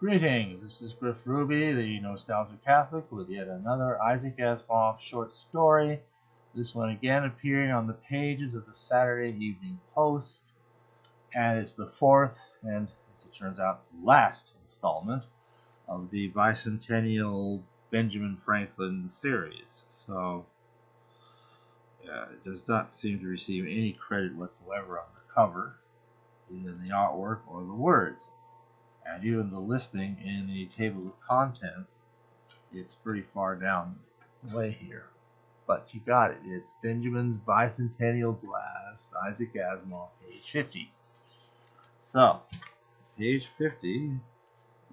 Greetings, this is Griff Ruby, the Nostalgic Catholic, with yet another Isaac Asimov short story. This one again appearing on the pages of the Saturday Evening Post, and it's the fourth and, as it turns out, last installment of the Bicentennial Benjamin Franklin series. So, yeah, it does not seem to receive any credit whatsoever on the cover, either in the artwork or the words. And even the listing in the table of contents, it's pretty far down the way here. But you got it. It's Benjamin's Bicentennial Blast, Isaac Asimov, page 50. So, page 50,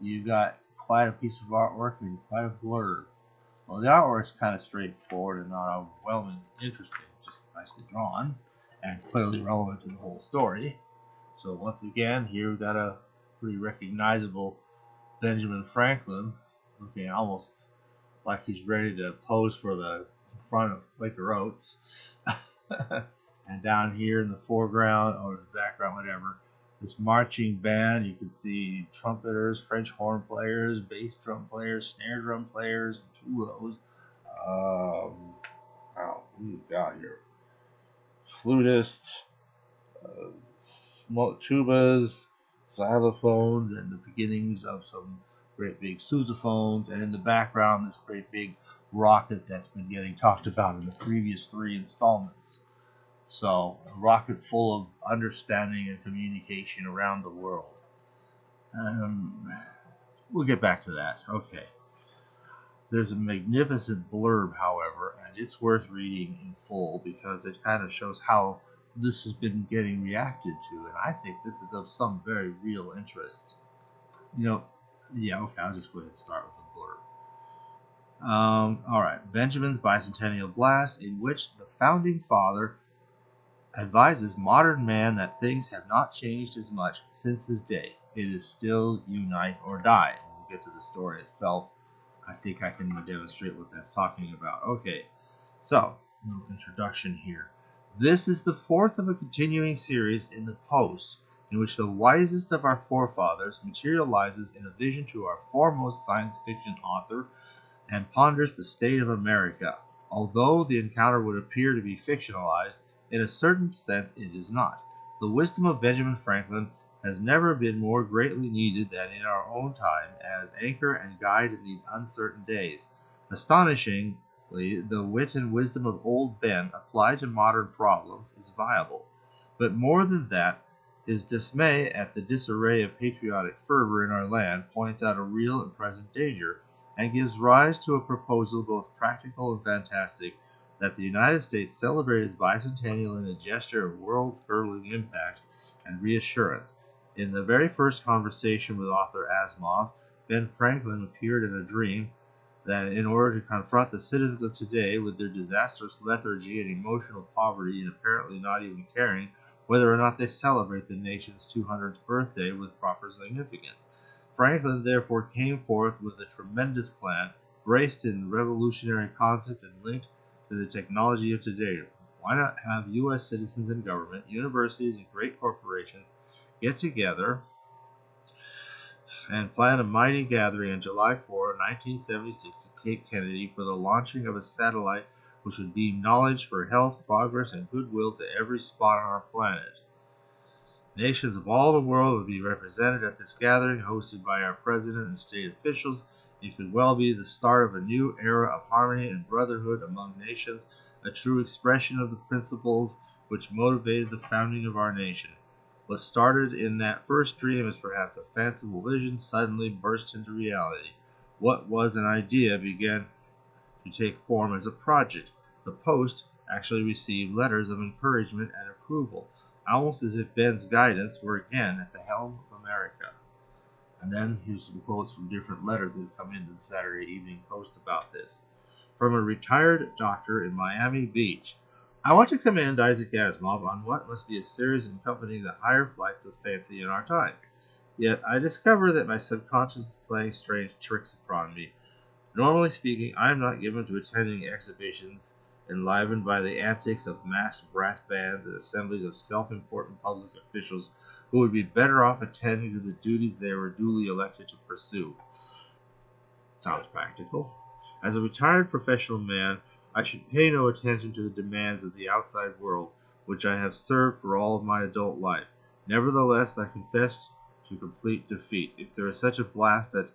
you got quite a piece of artwork and quite a blurb. Well, the artwork's kind of straightforward and not overwhelmingly interesting, just nicely drawn and clearly relevant to the whole story. So once again, here we've got a pretty recognizable Benjamin Franklin, looking almost like he's ready to pose for the front of Quaker Oats. And down here in the foreground, or the background, whatever, this marching band, you can see trumpeters, French horn players, bass drum players, snare drum players, and two of those. What do you got here? Flutists, tubas, xylophones, and the beginnings of some great big sousaphones, and in the background this great big rocket that's been getting talked about in the previous three installments. So a rocket full of understanding and communication around the world. We'll get back to that. Okay. There's a magnificent blurb, however, and it's worth reading in full because it kind of shows how this has been getting reacted to, and I think this is of some very real interest. Okay, I'll just go ahead and start with the blurb. Alright, Benjamin's Bicentennial Blast, in which the founding father advises modern man that things have not changed as much since his day. It is still unite or die. We'll get to the story itself. I think I can demonstrate what that's talking about. Okay, so, no introduction here. This is the fourth of a continuing series in the Post, in which the wisest of our forefathers materializes in a vision to our foremost science fiction author and ponders the state of America. Although the encounter would appear to be fictionalized, in a certain sense it is not. The wisdom of Benjamin Franklin has never been more greatly needed than in our own time as anchor and guide in these uncertain days. Astonishingly, the wit and wisdom of old Ben applied to modern problems is viable. But more than that, his dismay at the disarray of patriotic fervor in our land points out a real and present danger, and gives rise to a proposal both practical and fantastic, that the United States celebrate its bicentennial in a gesture of world-hurling impact and reassurance. In the very first conversation with author Asimov, Ben Franklin appeared in a dream that in order to confront the citizens of today with their disastrous lethargy and emotional poverty, and apparently not even caring whether or not they celebrate the nation's 200th birthday with proper significance, Franklin therefore came forth with a tremendous plan, braced in revolutionary concept and linked to the technology of today. Why not have U.S. citizens and government, universities, and great corporations get together and plan a mighty gathering on July 4, 1976 at Cape Kennedy for the launching of a satellite which would beam knowledge for health, progress, and goodwill to every spot on our planet. Nations of all the world would be represented at this gathering, hosted by our president and state officials. It could well be the start of a new era of harmony and brotherhood among nations, a true expression of the principles which motivated the founding of our nation. What started in that first dream as perhaps a fanciful vision suddenly burst into reality. What was an idea began to take form as a project. The Post actually received letters of encouragement and approval, almost as if Ben's guidance were again at the helm of America. And then here's some quotes from different letters that have come into the Saturday Evening Post about this. From a retired doctor in Miami Beach. I want to commend Isaac Asimov on what must be a series accompanying the higher flights of fancy in our time. Yet I discover that my subconscious is playing strange tricks upon me. Normally speaking, I am not given to attending exhibitions enlivened by the antics of masked brass bands and assemblies of self-important public officials who would be better off attending to the duties they were duly elected to pursue. Sounds practical. As a retired professional man, I should pay no attention to the demands of the outside world, which I have served for all of my adult life. Nevertheless, I confess to complete defeat. If there is such a blast at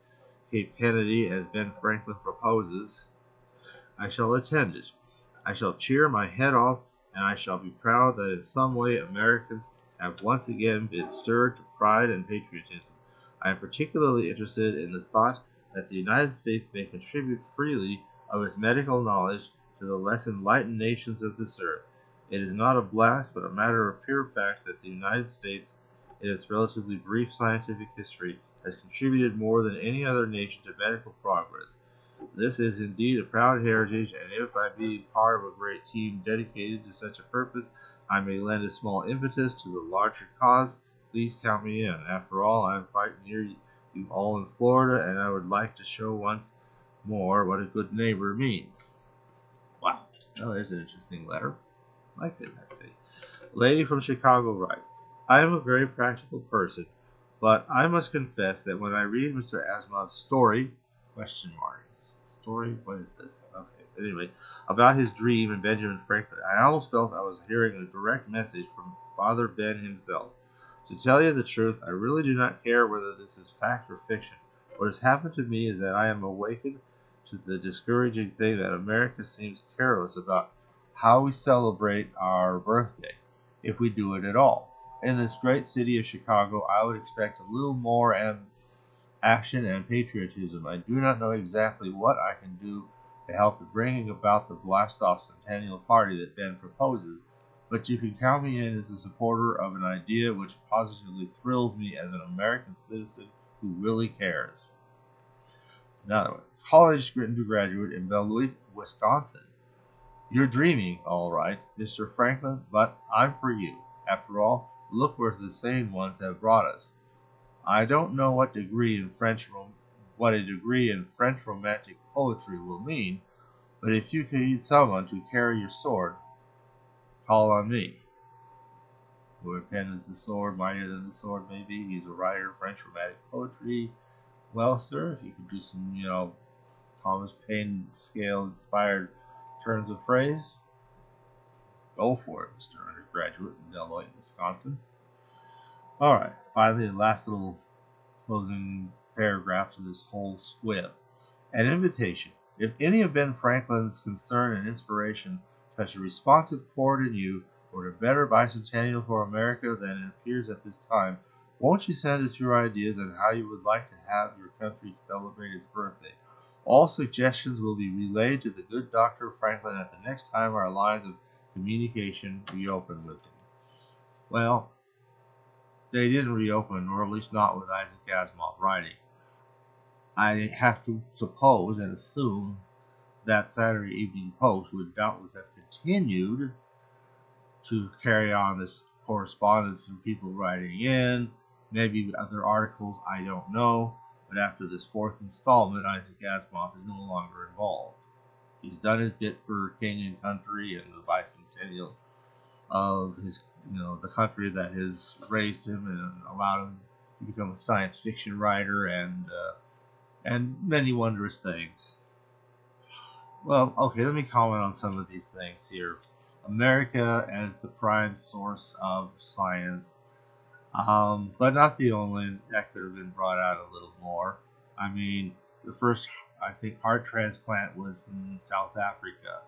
Cape Kennedy as Ben Franklin proposes, I shall attend it. I shall cheer my head off, and I shall be proud that in some way Americans have once again been stirred to pride and patriotism. I am particularly interested in the thought that the United States may contribute freely of its medical knowledge to the less enlightened nations of this earth. It is not a blast, but a matter of pure fact that the United States, in its relatively brief scientific history, has contributed more than any other nation to medical progress. This is indeed a proud heritage, and if by being part of a great team dedicated to such a purpose, I may lend a small impetus to the larger cause, please count me in. After all, I am quite near you all in Florida, and I would like to show once more what a good neighbor means. Wow, oh, there's an interesting letter. I like it, actually. Lady from Chicago writes, I am a very practical person, but I must confess that when I read Mr. Asimov's story, story? What is this? Okay, anyway, about his dream and Benjamin Franklin, I almost felt I was hearing a direct message from Father Ben himself. To tell you the truth, I really do not care whether this is fact or fiction. What has happened to me is that I am awakened to the discouraging thing that America seems careless about how we celebrate our birthday, if we do it at all. In this great city of Chicago, I would expect a little more action and patriotism. I do not know exactly what I can do to help in bringing about the blast-off centennial party that Ben proposes, but you can count me in as a supporter of an idea which positively thrills me as an American citizen who really cares. Another one. College undergraduate in Beloit, Wisconsin. You're dreaming, all right, Mr. Franklin, but I'm for you. After all, look where the sane ones have brought us. I don't know what a degree in French romantic poetry will mean, but if you need someone to carry your sword, call on me. Who pen is the sword, mightier than the sword may be. He's a writer of French romantic poetry. Well, sir, if you could do some, Thomas Paine scale inspired turns of phrase, go for it, Mr. Undergraduate in Beloit, Wisconsin. All right, finally, the last little closing paragraph to this whole squib. An invitation. If any of Ben Franklin's concern and inspiration touch a responsive chord in you toward a better bicentennial for America than it appears at this time, won't you send us your ideas on how you would like to have your country celebrate its birthday? All suggestions will be relayed to the good Dr. Franklin at the next time our lines of communication reopen with him. Well, they didn't reopen, or at least not with Isaac Asimov writing. I have to suppose and assume that Saturday Evening Post would doubtless have continued to carry on this correspondence and people writing in, maybe other articles, I don't know. But after this fourth installment, Isaac Asimov is no longer involved. He's done his bit for King and Country and the bicentennial of his, the country that has raised him and allowed him to become a science fiction writer and many wondrous things. Well, okay, let me comment on some of these things here. America as the prime source of science, but not the only. That could have been brought out a little more. I mean, the first, I think, heart transplant was in South Africa.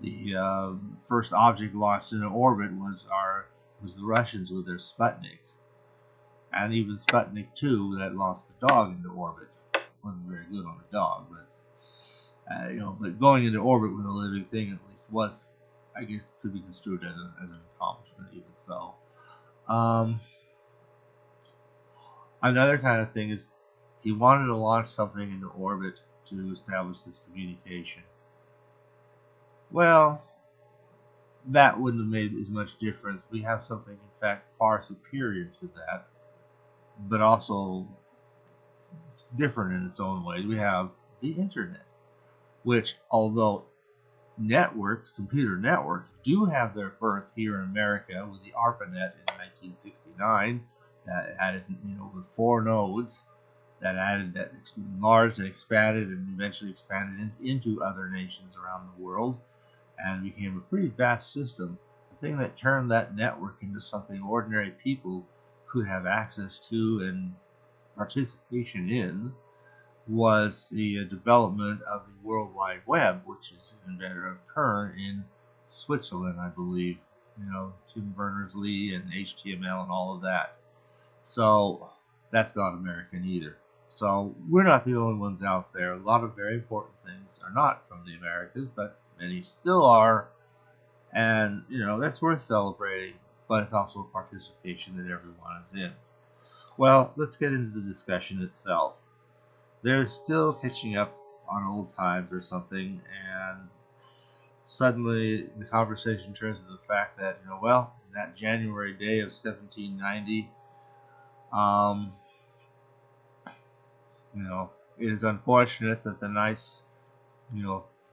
The first object launched into orbit was the Russians with their Sputnik, and even Sputnik 2 that launched the dog into orbit. Wasn't very good on the dog, but but going into orbit with a living thing at least was, I guess, could be construed as an accomplishment, even so. Another kind of thing is he wanted to launch something into orbit to establish this communication. Well, that wouldn't have made as much difference. We have something, in fact, far superior to that, but also it's different in its own ways. We have the internet, which, although computer networks, do have their birth here in America with the ARPANET in 1969 that added, with 4 nodes that added, that enlarged and expanded and eventually expanded into other nations around the world and became a pretty vast system. The thing that turned that network into something ordinary people could have access to and participation in was the development of the World Wide Web, which is an inventor of Kern in Switzerland, I believe. Tim Berners-Lee and HTML and all of that. So that's not American either. So we're not the only ones out there. A lot of very important things are not from the Americas, but many still are. And, that's worth celebrating, but it's also a participation that everyone is in. Well, let's get into the discussion itself. They're still catching up on old times or something, and suddenly the conversation turns to the fact that, that January day of 1790, it is unfortunate that the nice,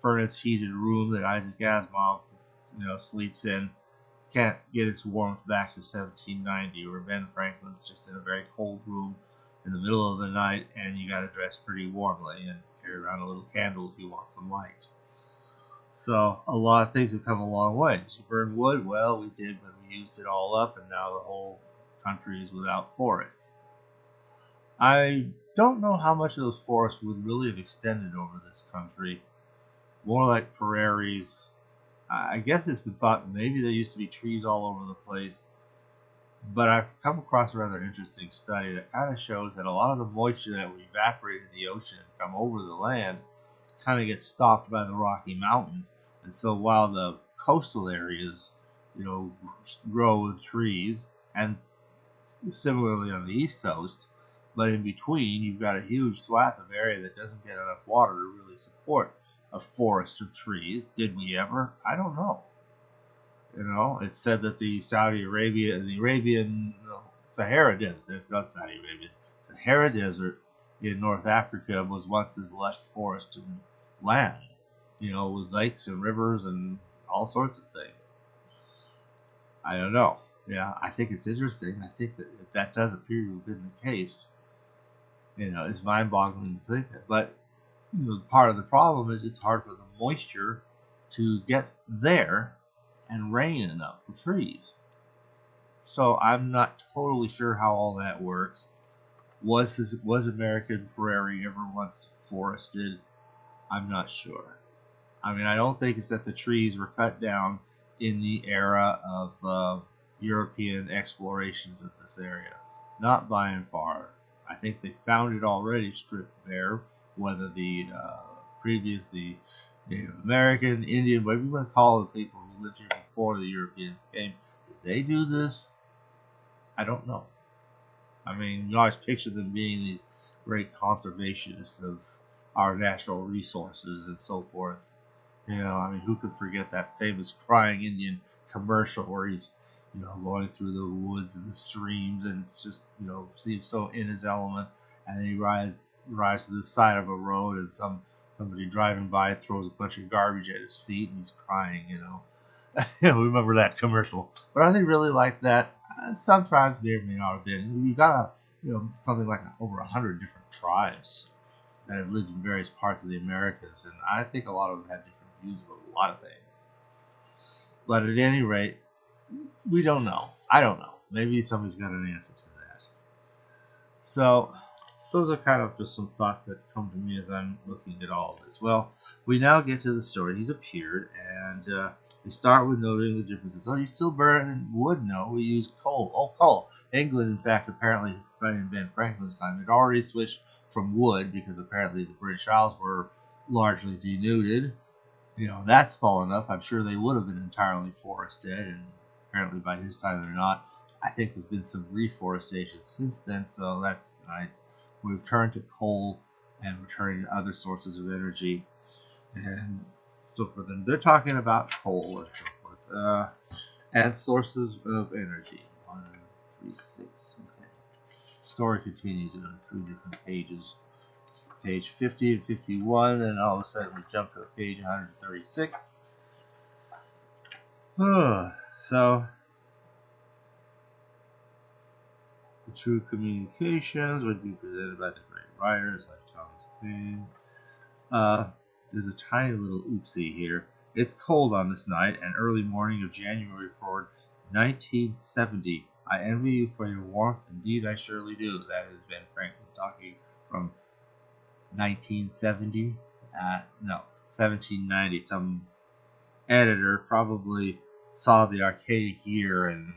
furnace heated room that Isaac Asimov, sleeps in can't get its warmth back to 1790, where Ben Franklin's just in a very cold room in the middle of the night, and you got to dress pretty warmly and carry around a little candle if you want some light. So a lot of things have come a long way. Did you burn wood? Well, we did, but we used it all up, and now the whole country is without forests. I don't know how much of those forests would really have extended over this country. More like prairies. I guess it's been thought maybe there used to be trees all over the place. But I've come across a rather interesting study that kind of shows that a lot of the moisture that would evaporate in the ocean and come over the land kind of gets stopped by the Rocky Mountains. And so while the coastal areas, grow with trees, and similarly on the East Coast, but in between, you've got a huge swath of area that doesn't get enough water to really support a forest of trees. Did we ever? I don't know. It's said that the Arabian Sahara Desert, not Saudi Arabia, Sahara Desert in North Africa was once this lush forested land, with lakes and rivers and all sorts of things. I don't know. Yeah, I think it's interesting. I think that does appear to have been the case. It's mind-boggling to think that. But part of the problem is it's hard for the moisture to get there and rain enough for trees. So I'm not totally sure how all that works. Was American prairie ever once forested? I'm not sure. I don't think it's that the trees were cut down in the era of European explorations of this area. Not by and far. I think they found it already stripped bare, whether the Native American, Indian, whatever you want to call the people who lived here before the Europeans came, did they do this? I don't know. You always picture them being these great conservationists of our natural resources and so forth. Who could forget that famous Crying Indian commercial where he's, going through the woods and the streams, and it's just, seems so in his element, and then he rides to the side of a road, and somebody driving by throws a bunch of garbage at his feet, and he's crying, Remember that commercial. But are they really like that? Sometimes they may not have been. You've got something like over 100 different tribes that have lived in various parts of the Americas, and I think a lot of them had different views about a lot of things. But at any rate, we don't know. I don't know. Maybe somebody's got an answer to that. So those are kind of just some thoughts that come to me as I'm looking at all of this. Well, we now get to the story. He's appeared, and they start with noting the differences. Oh, you still burn wood? No, we use coal. Oh, coal. England, in fact, apparently, right in Ben Franklin's time, had already switched from wood because apparently the British Isles were largely denuded. That's small enough. I'm sure they would have been entirely forested, and apparently by his time they're not. I think there's been some reforestation since then, so that's nice. We've turned to coal, and we're turning to other sources of energy, and so forth. And they're talking about coal and so forth, and sources of energy. 1, 3, 6. Okay. Story continues on 3 different pages. Page 50 and 51, and all of a sudden we jump to page 136. So, the True communications would be presented by the great writers like Thomas Paine. There's a tiny little oopsie here. It's cold on this night and early morning of January 4th, 1970. I envy you for your warmth. Indeed, I surely do. That is Ben Franklin talking from 1970. No, 1790. Some editor probably saw the archaic year and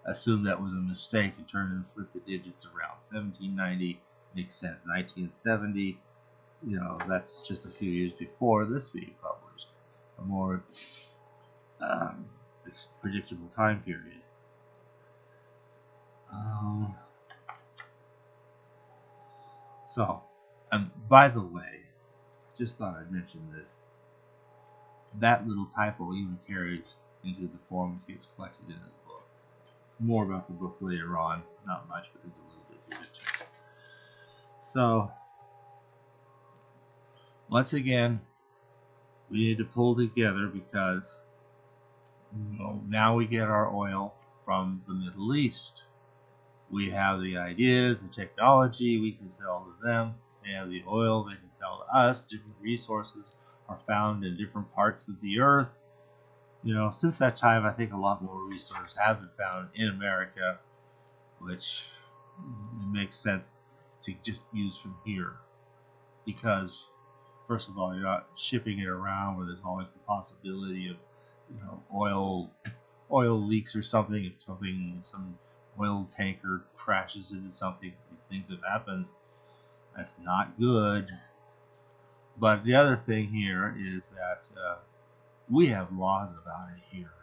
assumed that was a mistake and turned and flipped the digits around. 1790 makes sense. 1970, that's just a few years before this being published. A more predictable time period. By the way, just thought I'd mention this. That little typo even carries into the form it gets collected in the book. More about the book later on. Not much, but there's a little bit here too. So, once again, we need to pull together because now we get our oil from the Middle East. We have the ideas, the technology, we can sell to them. They have the oil, they can sell to us. Different resources are found in different parts of the earth. Since that time, I think a lot more resources have been found in America, which it makes sense to just use from here. Because, first of all, you're not shipping it around where there's always the possibility of, oil leaks or something. If some oil tanker crashes into something, these things have happened. That's not good. But the other thing here is that we have laws about it here.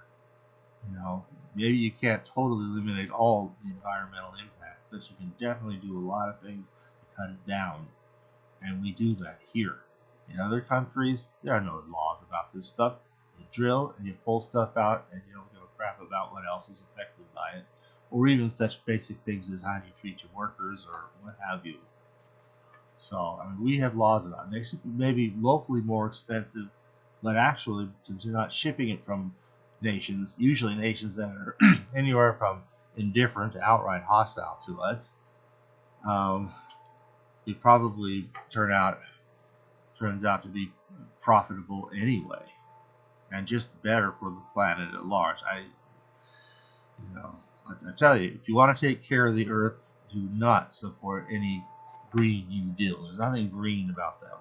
Maybe you can't totally eliminate all the environmental impact, but you can definitely do a lot of things to cut it down. And we do that here. In other countries, there are no laws about this stuff. You drill and you pull stuff out and you don't give a crap about what else is affected by it. Or even such basic things as how you treat your workers or what have you. So, we have laws about it. They may be locally more expensive, but actually, since you're not shipping it from nations, usually nations that are anywhere from indifferent to outright hostile to us, it probably turns out to be profitable anyway, and just better for the planet at large. I tell you, if you want to take care of the earth, do not support any Green New Deal. There's nothing green about them.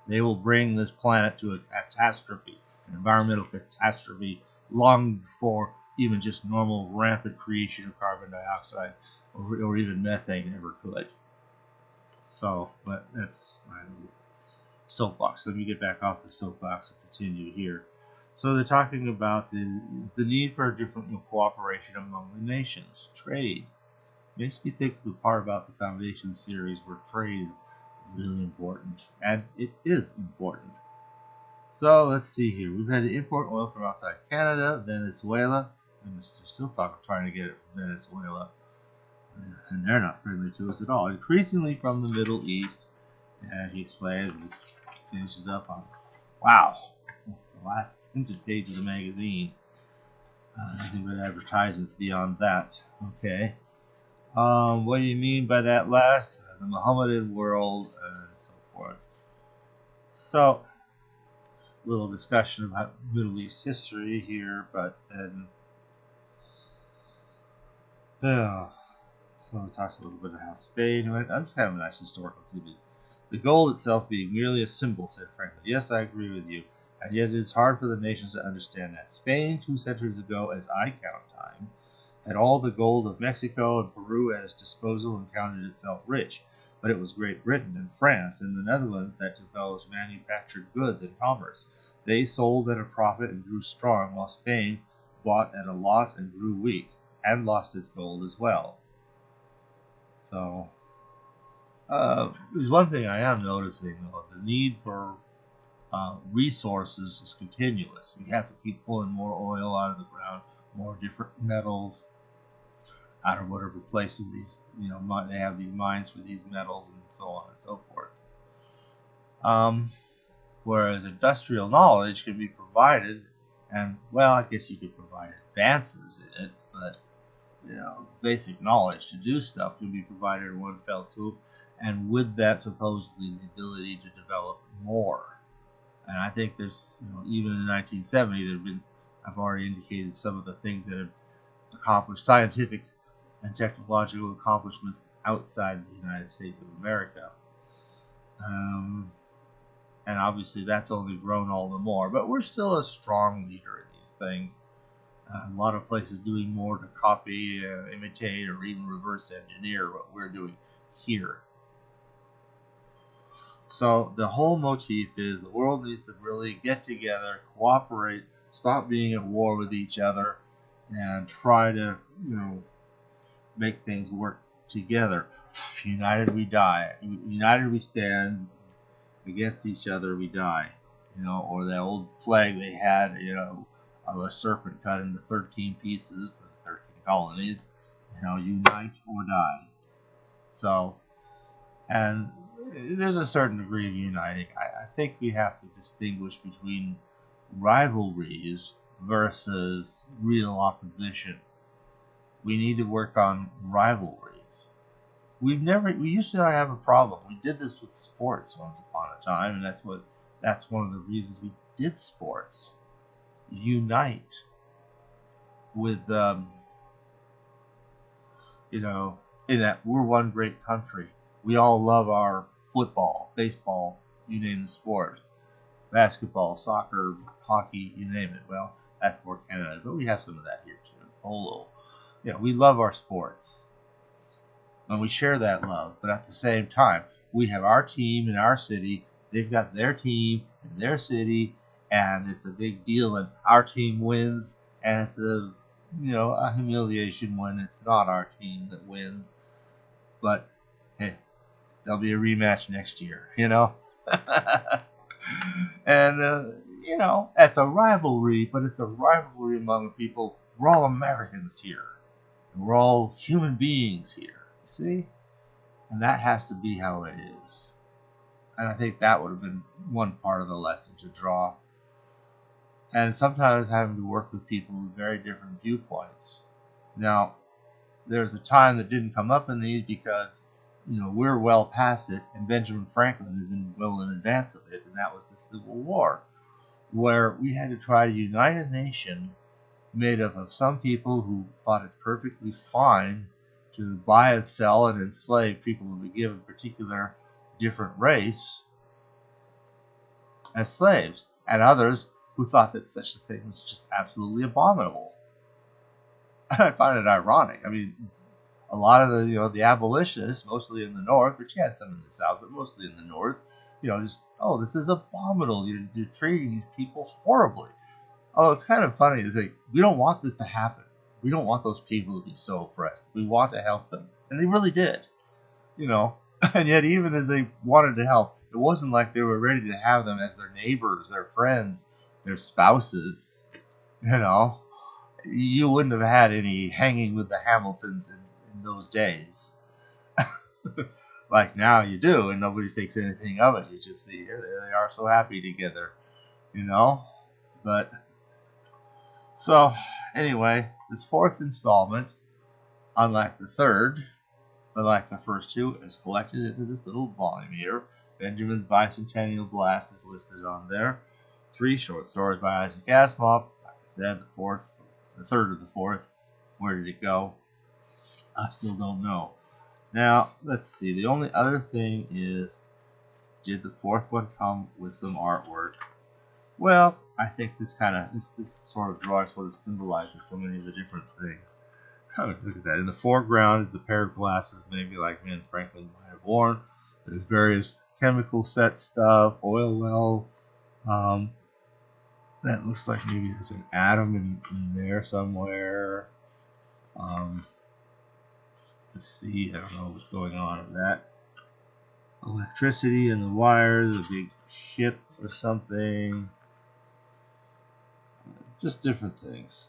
They will bring this planet to a catastrophe, an environmental catastrophe, long before even just normal rampant creation of carbon dioxide or even methane ever could. So, but that's my little soapbox. Let me get back off the soapbox and continue here. So they're talking about the need for a different cooperation among the nations, trade. Makes me think of the part about the Foundation series where trade is really important, and it is important. So let's see here. We've had to import oil from outside Canada, Venezuela, and they're still trying to get it from Venezuela, and they're not friendly to us at all. Increasingly from the Middle East, and he explains and finishes up on, wow, the last printed page of the magazine. Nothing but advertisements beyond that. Okay. What do you mean by that last? The Mohammedan world and so forth. So, little discussion about Middle East history here, but then, so it talks a little bit about how Spain went. That's kind of a nice historical theme. The gold itself being merely a symbol, said Franklin. Yes, I agree with you, and yet it is hard for the nations to understand that. Spain, 2 centuries ago, as I count time, had all the gold of Mexico and Peru at its disposal and counted itself rich, but it was Great Britain and France and the Netherlands that developed manufactured goods and commerce. They sold at a profit and grew strong, while Spain bought at a loss and grew weak, and lost its gold as well. So, there's one thing I am noticing, though. The need for resources is continuous. We have to keep pulling more oil out of the ground, more different metals out of whatever places these, they have these mines for these metals and so on and so forth. Whereas industrial knowledge can be provided, and, well, I guess you could provide advances in it, but basic knowledge to do stuff can be provided in one fell swoop, and with that, supposedly the ability to develop more. And I think there's, even in 1970, there have been, I've already indicated some of the things that have accomplished scientific and technological accomplishments outside the United States of America. And obviously that's only grown all the more, but we're still a strong leader in these things. A lot of places doing more to copy, imitate, or even reverse engineer what we're doing here. So the whole motif is the world needs to really get together, cooperate, stop being at war with each other, and try to, make things work together. United we die. United we stand. Against each other we die. Or the old flag they had, of a serpent cut into 13 pieces for the 13 colonies. Unite or die. So, and there's a certain degree of uniting. I think we have to distinguish between rivalries versus real opposition. We need to work on rivalries. We used to not have a problem. We did this with sports once upon a time, and that's one of the reasons we did sports. Unite with, in that we're one great country. We all love our football, baseball, you name the sport. Basketball, soccer, hockey, you name it. Well, that's more Canada, but we have some of that here too. Polo. We love our sports. And we share that love, but at the same time, we have our team in our city, they've got their team in their city, and it's a big deal when our team wins, and it's a humiliation when it's not our team that wins. But hey, there'll be a rematch next year, And it's a rivalry, but it's a rivalry among people. We're all Americans here, and we're all human beings here. See? And that has to be how it is. And I think that would have been one part of the lesson to draw. And sometimes having to work with people with very different viewpoints. Now, there's a time that didn't come up in these because, we're well past it, and Benjamin Franklin is well in advance of it, and that was the Civil War, where we had to try to unite a nation made up of some people who thought it perfectly fine to buy and sell and enslave people of a given particular different race as slaves, and others who thought that such a thing was just absolutely abominable. And I find it ironic. I mean, a lot of the abolitionists, mostly in the North, but you had some in the South, but mostly in the North, this is abominable. You're treating these people horribly. Although it's kind of funny to think, we don't want this to happen. We don't want those people to be so oppressed. We want to help them. And they really did. And yet even as they wanted to help, it wasn't like they were ready to have them as their neighbors, their friends, their spouses. You wouldn't have had any hanging with the Hamiltons in those days. Like now you do, and nobody thinks anything of it. You just see, here they are so happy together. But, so, anyway, this fourth installment, unlike the third, but like the first two, is collected into this little volume here. Benjamin's Bicentennial Blast is listed on there. 3 short stories by Isaac Asimov. Like I said, the third of the fourth. Where did it go? I still don't know. Now, let's see. The only other thing is, did the fourth one come with some artwork? Well, I think this sort of drawing sort of symbolizes so many of the different things. Look at that. In the foreground is a pair of glasses, maybe like Ben Franklin might have worn. There's various chemical set stuff, oil well. That looks like maybe there's an atom in there somewhere. Let's see. I don't know what's going on with that. Electricity and the wires, a big ship or something. Just different things.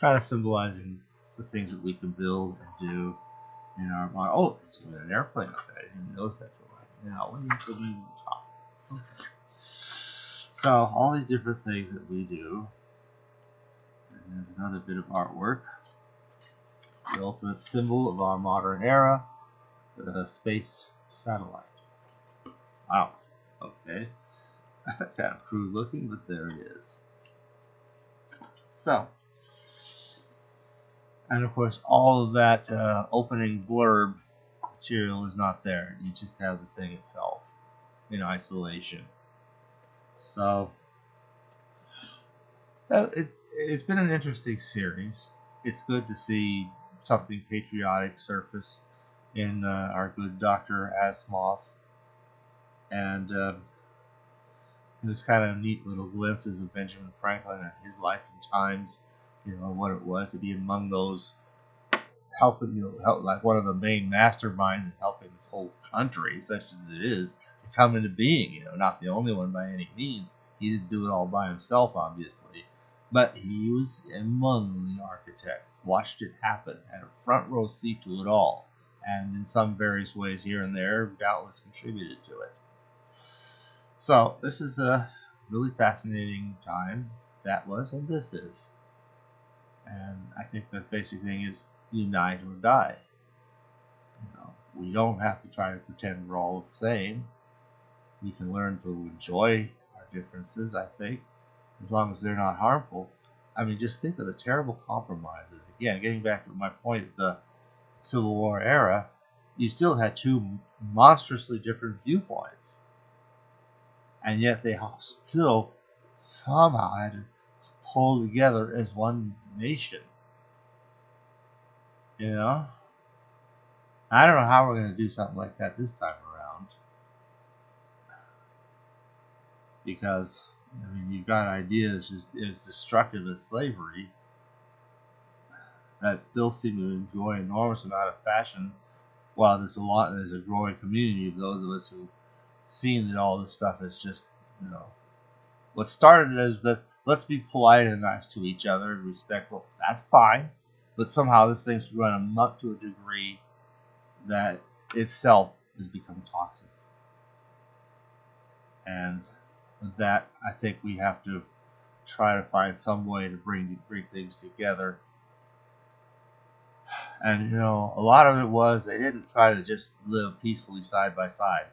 Kind of symbolizing the things that we can build and do in our mind. Oh, there's an airplane up there. I didn't even notice that till right now. Let me put it on top. Okay. So, all these different things that we do. And there's another bit of artwork. the ultimate symbol of our modern era, the space satellite. Wow. Okay. Kind of crude looking, but there it is. So, and of course, all of that opening blurb material is not there. You just have the thing itself in isolation. So, it's been an interesting series. It's good to see something patriotic surface in our good Dr. Asimov. And it was kind of neat little glimpses of Benjamin Franklin and his life and times, what it was to be among those helping, help, like one of the main masterminds in helping this whole country, such as it is, to come into being. Not the only one by any means. He didn't do it all by himself, obviously, but he was among the architects, watched it happen, had a front row seat to it all, and in some various ways here and there, doubtless contributed to it. So this is a really fascinating time. That was, and this is. And I think the basic thing is unite or die. We don't have to try to pretend we're all the same. We can learn to enjoy our differences, I think, as long as they're not harmful. I mean, just think of the terrible compromises. Again, getting back to my point of the Civil War era, you still had two monstrously different viewpoints. And yet they still somehow had to pull together as one nation. I don't know how we're going to do something like that this time around. Because, you've got ideas just as destructive as slavery that still seem to enjoy an enormous amount of fashion, while there's a growing community of those of us who've seen that all this stuff is just, what started as let's be polite and nice to each other and respectful. That's fine. But somehow this thing's run amok to a degree that itself has become toxic. And that, I think we have to try to find some way to bring things together. And, a lot of it was they didn't try to just live peacefully side by side.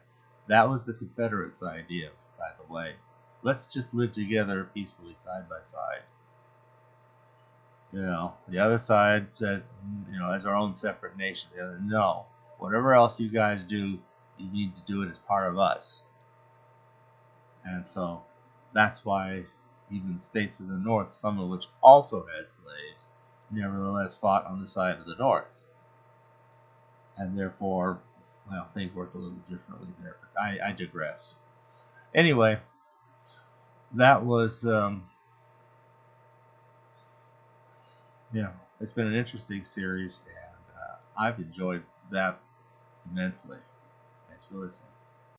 That was the Confederates' idea, by the way. Let's just live together peacefully side by side. The other side said, as our own separate nation. The other, no. Whatever else you guys do, you need to do it as part of us. And so that's why even states in the North, some of which also had slaves, nevertheless fought on the side of the North. And therefore, things worked a little differently there. But I digress. Anyway, that was, it's been an interesting series, and I've enjoyed that immensely. Thanks for listening.